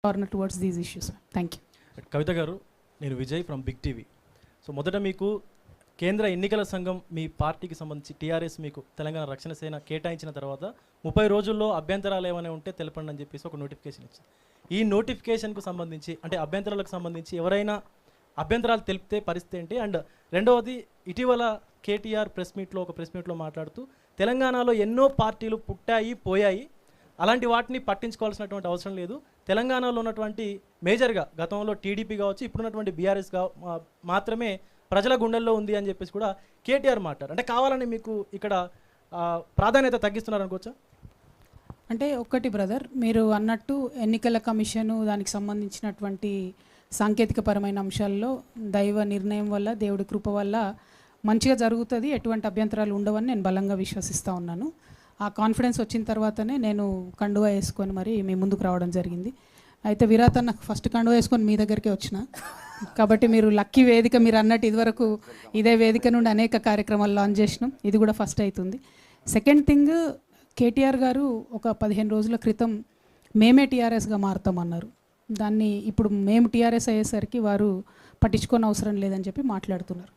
corner towards these issues. Thank you. Kavitha garu, నేను Vijay from Big TV. So మొదట మీకు కేంద్ర ఎన్నికల సంఘం మీ పార్టీకి సంబంధించి టీఆర్ఎస్ మీకు తెలంగాణ రక్షణ సేన కేటాయించిన తర్వాత 30 రోజుల్లో అభ్యంతరాలు ఏమైనా ఉంటే తెలపండి అని చెప్పేసి ఒక నోటిఫికేషన్ ఇచ్చింది. ఈ నోటిఫికేషన్కు సంబంధించి అంటే అభ్యంతరాలకు సంబంధించి ఎవరైనా అభ్యంతరాలు తెలిపితే పరిస్థితి ఏంటి? అండ్ రెండవది, ఇటీవల కేటీఆర్ ప్రెస్ మీట్లో మాట్లాడుతూ తెలంగాణలో ఎన్నో పార్టీలు పుట్టాయి పోయాయి, అలాంటి వాటిని పట్టించుకోవాల్సినటువంటి అవసరం లేదు, తెలంగాణలో ఉన్నటువంటి మేజర్గా గతంలో టీడీపీ కావచ్చు, ఇప్పుడున్నటువంటి బీఆర్ఎస్ మాత్రమే ప్రజల గుండెల్లో ఉంది అని చెప్పేసి కూడా కేటీఆర్ మాట్లాడారు. అంటే కావాలని మీకు ఇక్కడ ప్రాధాన్యత తగ్గిస్తున్నారు అనుకోవచ్చా? అంటే ఒక్కటి బ్రదర్, మీరు అన్నట్టు ఎన్నికల కమిషను దానికి సంబంధించినటువంటి సాంకేతికపరమైన అంశాల్లో దైవ నిర్ణయం వల్ల, దేవుడి కృప వల్ల మంచిగా జరుగుతుంది, ఎటువంటి అభ్యంతరాలు ఉండవని నేను బలంగా విశ్వసిస్తూ ఉన్నాను. ఆ కాన్ఫిడెన్స్ వచ్చిన తర్వాతనే నేను కండువా వేసుకొని మరి మీ ముందుకు రావడం జరిగింది. అయితే విరాట్ అన్న ఫస్ట్ కండువా వేసుకొని మీ దగ్గరికే వచ్చిన, కాబట్టి మీరు లక్కీ వేదిక. మీరు అన్నట్టు ఇదివరకు ఇదే వేదిక నుండి అనేక కార్యక్రమాలు లాంచ్ చేసినాం, ఇది కూడా ఫస్ట్ అవుతుంది. సెకండ్ థింగ్, కేటీఆర్ గారు ఒక 15 రోజుల క్రితం మేమే టీఆర్ఎస్గా మారుతామన్నారు. దాన్ని ఇప్పుడు మేము టీఆర్ఎస్ అయ్యేసరికి వారు పట్టించుకోని అవసరం లేదని చెప్పి మాట్లాడుతున్నారు.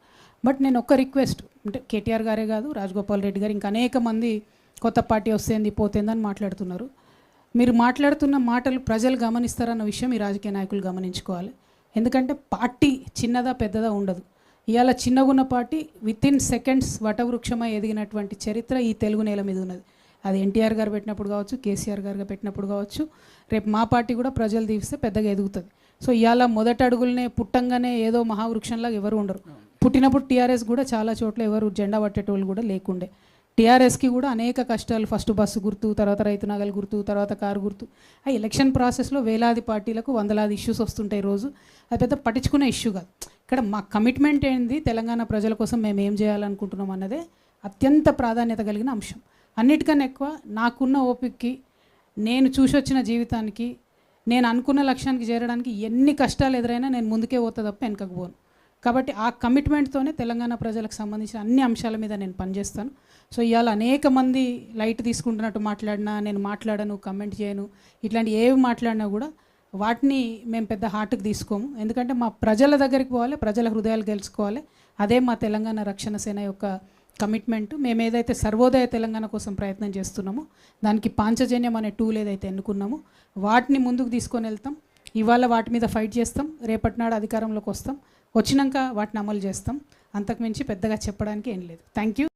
బట్ నేను ఒక్క రిక్వెస్ట్, అంటే కేటీఆర్ గారే కాదు, రాజగోపాల్ రెడ్డి గారు, ఇంకా అనేక మంది కొత్త పార్టీ వస్తేంది పోతేందని మాట్లాడుతున్నారు. మీరు మాట్లాడుతున్న మాటలు ప్రజలు గమనిస్తారన్న విషయం ఈ రాజకీయ నాయకులు గమనించుకోవాలి. ఎందుకంటే పార్టీ చిన్నదా పెద్దదా ఉండదు. ఇవాళ చిన్నగున్న పార్టీ వితిన్ సెకండ్స్ వటవృక్షమై ఎదిగినటువంటి చరిత్ర ఈ తెలుగు నేల మీద ఉన్నది. అది ఎన్టీఆర్ గారు పెట్టినప్పుడు కావచ్చు, కేసీఆర్ గారు పెట్టినప్పుడు కావచ్చు, రేపు మా పార్టీ కూడా ప్రజలు తీస్తే పెద్దగా ఎదుగుతుంది. సో ఇవాళ మొదటి అడుగులనే పుట్టంగానే ఏదో మహావృక్షంలాగా ఎవరు ఉండరు. పుట్టినప్పుడు టీఆర్ఎస్ కూడా చాలా చోట్ల ఎవరు జెండా పట్టేటోళ్ళు కూడా లేకుండే. టీఆర్ఎస్కి కూడా అనేక కష్టాలు, ఫస్ట్ బస్సు గుర్తు, తర్వాత రైతు నగలు గుర్తు, తర్వాత కారు గుర్తు. ఆ ఎలక్షన్ ప్రాసెస్లో వేలాది పార్టీలకు వందలాది ఇష్యూస్ వస్తుంటాయి రోజు. అది పెద్ద పట్టించుకునే ఇష్యూ కాదు. ఇక్కడ మా కమిట్మెంట్ ఏంది, తెలంగాణ ప్రజల కోసం మేము ఏం చేయాలనుకుంటున్నాం అన్నదే అత్యంత ప్రాధాన్యత కలిగిన అంశం. అన్నిటికన్నా ఎక్కువ నాకున్న ఓపికకి, నేను చూసి వచ్చిన జీవితానికి, నేను అనుకున్న లక్ష్యానికి చేరడానికి ఎన్ని కష్టాలు ఎదురైనా నేను ముందుకే పోతా తప్ప వెనకకు పోను. కాబట్టి ఆ కమిట్మెంట్తోనే తెలంగాణ ప్రజలకు సంబంధించిన అన్ని అంశాల మీద నేను పనిచేస్తాను. సో ఇవాళ అనేక మంది లైట్ తీసుకుంటున్నట్టు మాట్లాడినా, నేను మాట్లాడను, కమెంట్ చేయను, ఇట్లాంటి ఏవి మాట్లాడినా కూడా వాటిని మేము పెద్ద హార్ట్కి తీసుకోము. ఎందుకంటే మా ప్రజల దగ్గరికి పోవాలి, ప్రజల హృదయాలు గెలుచుకోవాలి. అదే మా తెలంగాణ రక్షణ సేన యొక్క కమిట్మెంట్. మేము ఏదైతే సర్వోదయ తెలంగాణ కోసం ప్రయత్నం చేస్తున్నామో, దానికి పాంచజన్యం అనే టూల్ ఏదైతే ఎన్నుకున్నామో వాటిని ముందుకు తీసుకొని వెళ్తాం. ఇవాళ వాటి మీద ఫైట్ చేస్తాం, రేపటి నాడు అధికారంలోకి వస్తాం, వచ్చినాక వాటిని అమలు చేస్తాం. అంతకుమించి పెద్దగా చెప్పడానికి ఏం లేదు. Thank you.